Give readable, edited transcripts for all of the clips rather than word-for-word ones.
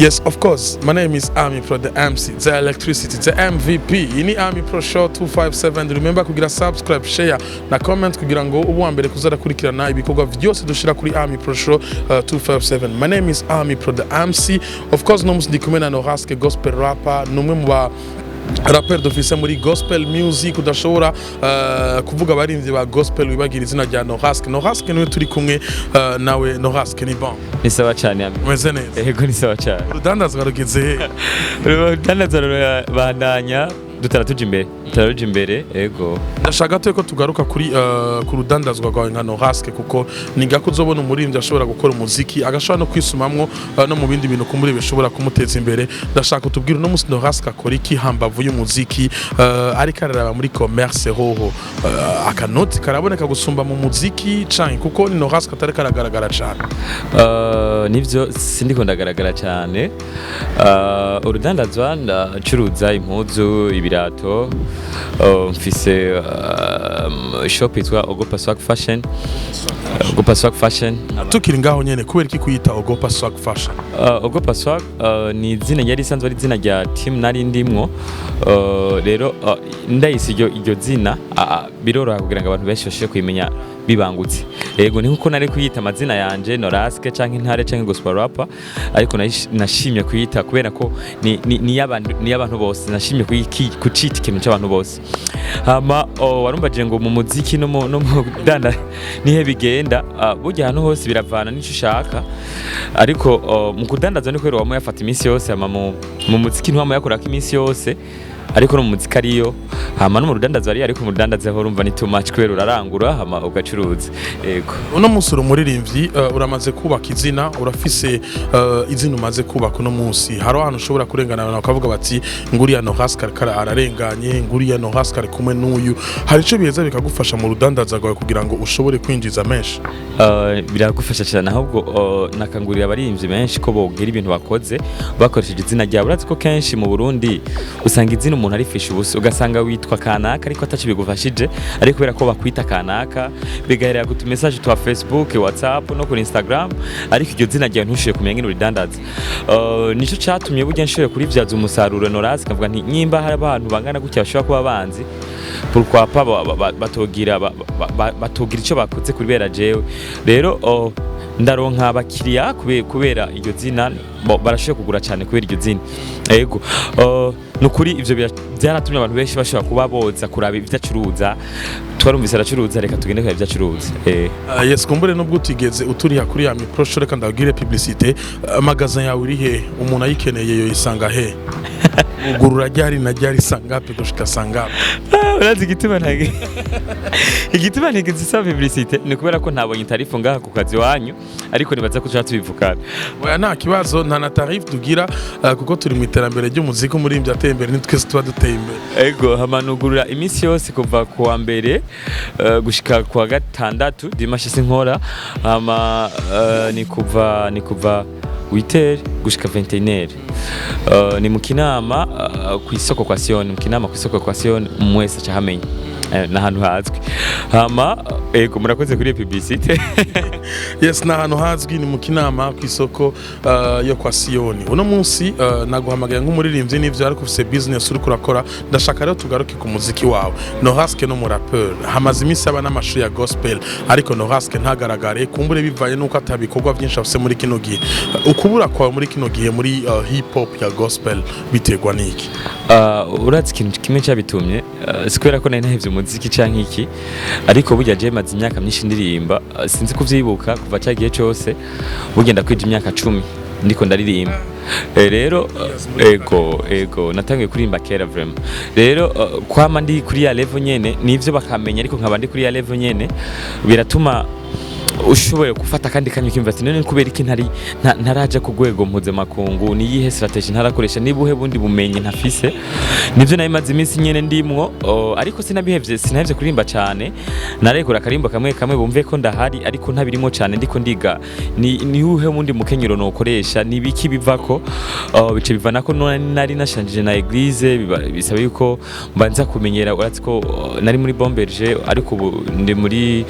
Yes, of course. My name is Army Pro, the MC, the electricity, the MVP. Ini Army Pro Show 257. Remember kugira subscribe, share na comment kugira ngo ubu mbere kuzara kurikirana ibikorwa byose dushira kuri Army Pro Show 257. My name is Army Pro, the MC. Of course, no musndi kumena no Raske gospel rapper, numwe mu ba rapper dufise muri gospel music udashobora kuvuga abarinzi ba gospel wibagira izina rya Noraske. Noraske niwe turi kumwe nawe. Noraske ni bon. Ni sawa cyane amwe. Meze neza. Yego ni sawa cyane. Urudandazwa rugeze he? Urudandazwa bandanya tutaruja imbere ego. Ndashaka ko tugaruka kuri ku rudandazwa rwawe nka Noraske kuko niga kuzobona umurimbyi ashobora gukora umuziki agashobora no kwisumamwo no mu bindi bintu kumuri bishobora kumuteza imbere. Ndashaka tubwira no musi Noraske akora iki hambavu y'umuziki ariko araraba muri commerce hoho akanoti karaboneka gusumba mu muziki canke kuko ni Noraske atari karagaragara cyane. Nivyo sindiko ndagaragara cyane. Urudandazwa ndacuruza impuzu ibirato mfise shop itwa Ogopa Swag Fashion. Ogopa Swag Fashion tukiri ngaho nyene kubera iki kuyita Ogopa Swag Fashion? Ogopa Swag ni izina yari isanzwe ari izina rya team nari ndimwo. Rero ndayise iryo zina biroroha kugira ngo abantu benshi bashobore kwimenya bibangutse. Yego ni nkuko nari kuyita amazina yanje Noraske canke Intare canke Gospel Rapper, ariko nashimye kuyita kubera ko ni y'abantu bose, nashimye kucita ikintu cy'abantu bose. Hama warumbaje ngo mu muziki no mu danda nihe bigenda burya hano hose biravana n'icyo ushaka, ariko mu kudandaza niko rero wamo yafata iminsi yose, hama mu muziki ntwamo yakora iminsi yose, ariko no muzika ariyo. Hama no mu rudandaza ari ariko mu rudandaza ho urumva ni too much kwera urarangura hama ugacuruza. Yego uno munsi umuririmbyi uramaze kubaka izina, urafise izina umaze kubaka uno munsi. Haro hano ushobora kurengana abantu bakavuga bati nguriya Noraske ararenganye, nguriya Noraske ari kumwe n'uyu. Hari ico biheza bikagufasha mu rudandaza rwawe kugira ngo ushobore kwinjiza menshi? Biragufasha cyane, ahubwo nakangurira abarimvyi benshi ko bogira ibintu bakoze bakoresheje izina rya. Uratse ko kenshi mu Burundi usanga izina umuntu arifisha ubusa, ugasanga witwa kanaka ariko ataci bigufashije, ariko kubera ko bakwita kanaka bigaherera ku message twa Facebook, WhatsApp no kuri Instagram, ariko iryo zina rya ntushiye kumenya ngene uridandaza. Nico cyatumye burya nshoye kuri vyaza umusaruro Noraske, kavuga nti nyimba hari abantu bangana gutya bashobora kuba banzi pourquoi pas batogira ico bakoze kuri bera jewe. Rero ndaronka abakiriya kubera iryo zina, barashoye kugura cyane kubera iryo zina. Yego nukuri ivyo byaratumye abantu benshi bashobora kuba boza kuraba ivyacuruza. Twarumvise aracuruza, reka tugende kwa ivyacuruza. Yes, kumbure nubwo utigeze uturiha kuri Army Pro Show, reka ndabwire publicité. Magazin yawe uri he? Umuntu ayikeneye yo isanga he? Ugurura ryari na ryari sangapi gushika sangapi? Urazi igituma ntigeze publicité ni kubera ko ntabonye tarifu ngaha ku kazi wanyu, ariko nibaza ko tuja tubivukana. Oya nta kibazo, nta na tarifu tugira kuko turi mu iterambere ry'umuziki umurimbyi ateye imbere, nitwese tuba duteye imbere. Ego hamanugurura iminsi yose kuva kuwa mbere gushika kuwa gatandatu dimanche sinkora. Hama ni kuva 8h gushika 21h. Ni mu Kinama ku isoko kwa Sion, mu Kinama ku isoko kwa Sion, mwese cyahamenya n'ahantu hazwi. Hama ego murakoze kuri publicité. Yes, n'ahantu hazwi ni mu Kinama ku isoko yo kwa Sion. Uno munsi naguhamagaye nk'umuririmbyi n'ivyo ariko ufise business uri kurakora. Ndashaka rero tugaruke ku muziki wawe. Noraske no mu rapper hamaze iminsi aba n'amashu ya gospel, ariko Noraske ntagaragare, kumbure bivaye nuko atabikorwa byinshi afise muri kino gihe. Ukubura kwa muri kino gihe muri hip hop ya gospel biterwa n'iki? Uratse ikintu kimwe cyabitumye sikwera ko nari nahevye umuziki canke iki, ariko burya je maze imyaka myinshi ndirimba. Sinzi kuvyibuka kuva cyagiye cyose bugenda kwija imyaka 10 ndiko ndaririmba. Rero ego natangiye kuririmba kera vraiment. Rero kwama ndi kuri ya level nyene nivyo bakamenya, ariko nkaba ndi kuri ya level nyene biratuma ushoboye gufata kandi kanyu kimvati none kubera iki ntaraje ku rwego mpuzamakungu, ni yihe strategy ntarakoresha, nibuhe bundi bumenye ntafise. Nivyo nabimaze iminsi nyene ndimwo, ariko sinabihevye kurimba cyane. Narekora karimbo kamwe bumve ko ndahari, ariko ntabirimo cyane ndiko ndiga ni uhe bundi mukenyero no koresha, nibiki bivako. Bice bivana ko nari nashanjije na eglise, bisaba yuko mbanza kumenyera. Uratse ko nari muri Bomberger, ariko ubu ndi muri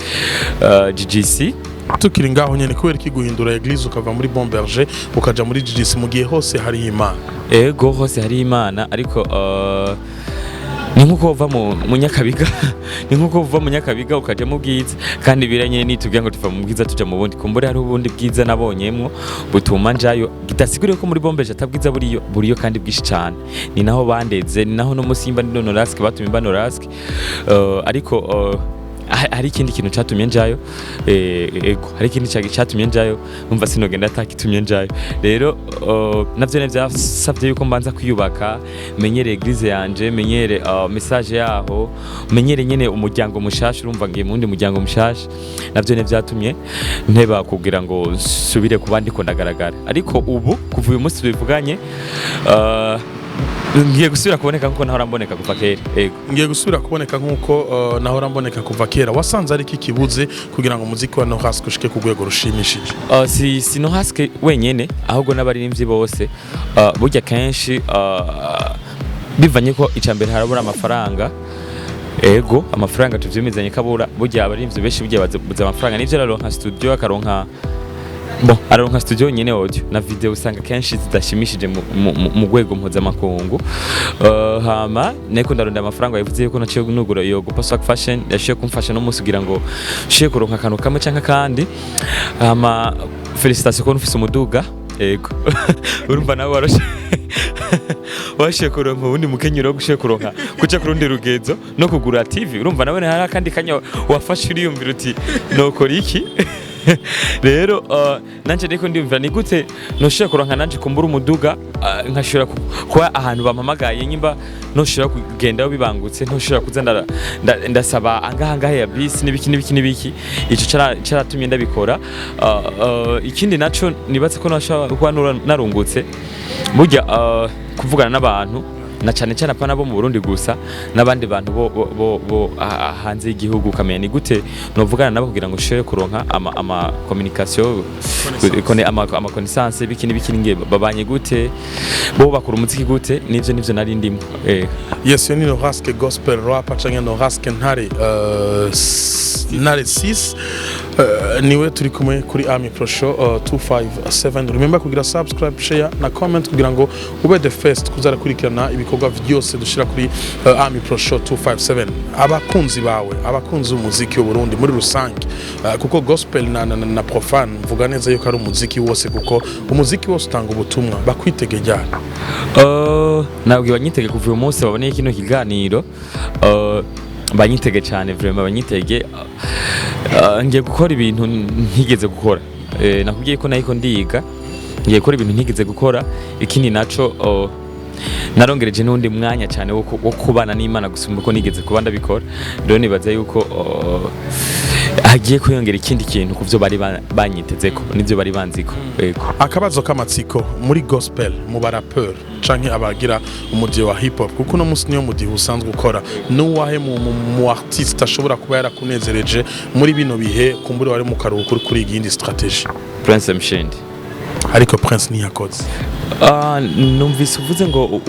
GGC tukiri ngaho nyene kubera iki guhindura eglise ukava muri Bon Berger ukaja muri GGC mu gihe hose hari Imana? Ego hose hari Imana ariko ni nkuko uva mu Nyakabiga ni nkuko uva mu Nyakabiga ukaja mu Bwiza kandi biranye nitubwira ngo tuva mu Bwiza tuja mu bundi kumbure hari ubundi bwiza nabonyemwo butuma njayo gidasiguriye ko muri Bon Berger atabwiza buriyo kandi bwishi cyane ni naho bandeze ni naho no musimba ni Norask batumye Norask ariko hari ikindi kintu cyatumye njayo ego hari ikindi cyatumye njayo umva sinogenda atakitumye njayo rero navyo byasabye yuko mbanza kwiyubaka menyere eglise yanje menyere message yaho menyere nyene umuryango mushasha urumva ngiye mu wundi muryango mushasha navyo byatumye nteba kugira ngo subire ku bandi ko ndagaragara ariko ubu kuva uyu munsi bivuganye ngiye gusubira kuboneka nkuko nahora mboneka kuva kera. Ego ngiye gusubira kuboneka nkuko nahora mboneka kuva kera. Wasanze ari kikibuze kugira ngo muziki wa Norask ushike ku rwego rushimishije? Si Norask wenyene ahubwo n'abaririmbyi bose burya kenshi bivanye ko icambere harabura amafaranga. Ego amafaranga tuvyemezanye kabura burya abaririmbyi benshi burya baza amafaranga nivyo araronka studio akaronka aronka studio nyene audio na video usanga kenshi zidashimishije mu rwego mpuzamakungu hama neko ndaronda amafaranga yavuze yuko naciye nugura iyo Gupaswa Fashion yashiye kumfasha no musi kugira ngo shiye kuronka akantu kamwe canka kandi hama felicitation ko nufise umuduga. Ego urumva nawe waroshe washiye kuronka ubundi mukenyero gushiye kuronka kuca kurundi rugezo no kugura TV urumva nawe hari kandi kanya wafashe uriyumvira uti nokora iki rero nanje ndiko ndimvira ni gute noshira kuronka nanje kumbura umuduga nkashira kwa ahantu bampamagaye nyimba noshira kugenda bibangutse ntoshira kuza ndasaba angaha ya bisi nibiki ico caratumye ndabikora ikindi naco nibatse ko nashaka narungutse burya kuvugana n'abantu na cyane cyane apana bo mu Burundi gusa n'abandi bantu bo hanze y'igihugu kamenya ni gute novugana nabo kugira ngo shire kuronka ama communication ama connaissance biki ngiye babanye gute bo bakora umuziki gute nivyo nari ndimo. Yes ni Norask gospel rap acanye Norask ntare 6 niwe turi kumwe kuri Ami Pro Show 257. Remember kugira subscribe, share na comment kugira ngo ube the first kuzara kurikirana ibikorwa byose dushira kuri Ami Pro Show 257. Abakunzi bawe abakunzi umuziki wo Burundi muri rusange kuko gospel na profane mvuga neza yuko ari umuziki wose kuko umuziki wose utanga ubutumwa bakwitege cyane. Nabwiye banyitege kuva uyu munsi baboneye kino kiganiro banyitege cyane vraiment banyitege ngiye gukora ibintu ntigeze gukora nakubwiye ko nayiko ndiga ngiye gukora ibintu ntigeze gukora ikindi naco narongereje n'undi mwanya cyane wo kubana n'Imana gusumba ko nigeze kuba ndabikora rero nibaza yuko hagiye kuyongera ikindi kintu kuvyo bari banyitezeko nivyo bari banziko. Yego akabazo kamatsiko muri gospel mu barapeur canke abagira umujye wa hip hop kuko no musi niyo mudihe usanzwe ukora nuwahe mu artiste ashobora kuba yarakunezereje muri bino bihe kumbure wari mu karuhuko kuri igindi strategy? Prince Mshindi. Ariko Prince niyakoze numvise uvuze ngo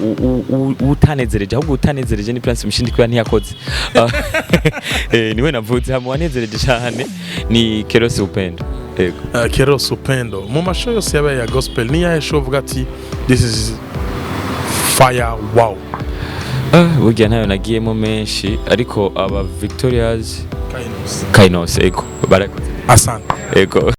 utanezereje ahubwo utanezereje ni Prince Mshindi kwa ntiyakoze niwe navuze hamwe wanezereje cyane ni Keros Upendo. Yego Keros Upendo mu mashow yose yabaye ya gospel ni yahe show uvuga ati this is fire wow? Burya nayo nagiyemo menshi ariko aba Victoria's Kainos ego barakoze asante. Ego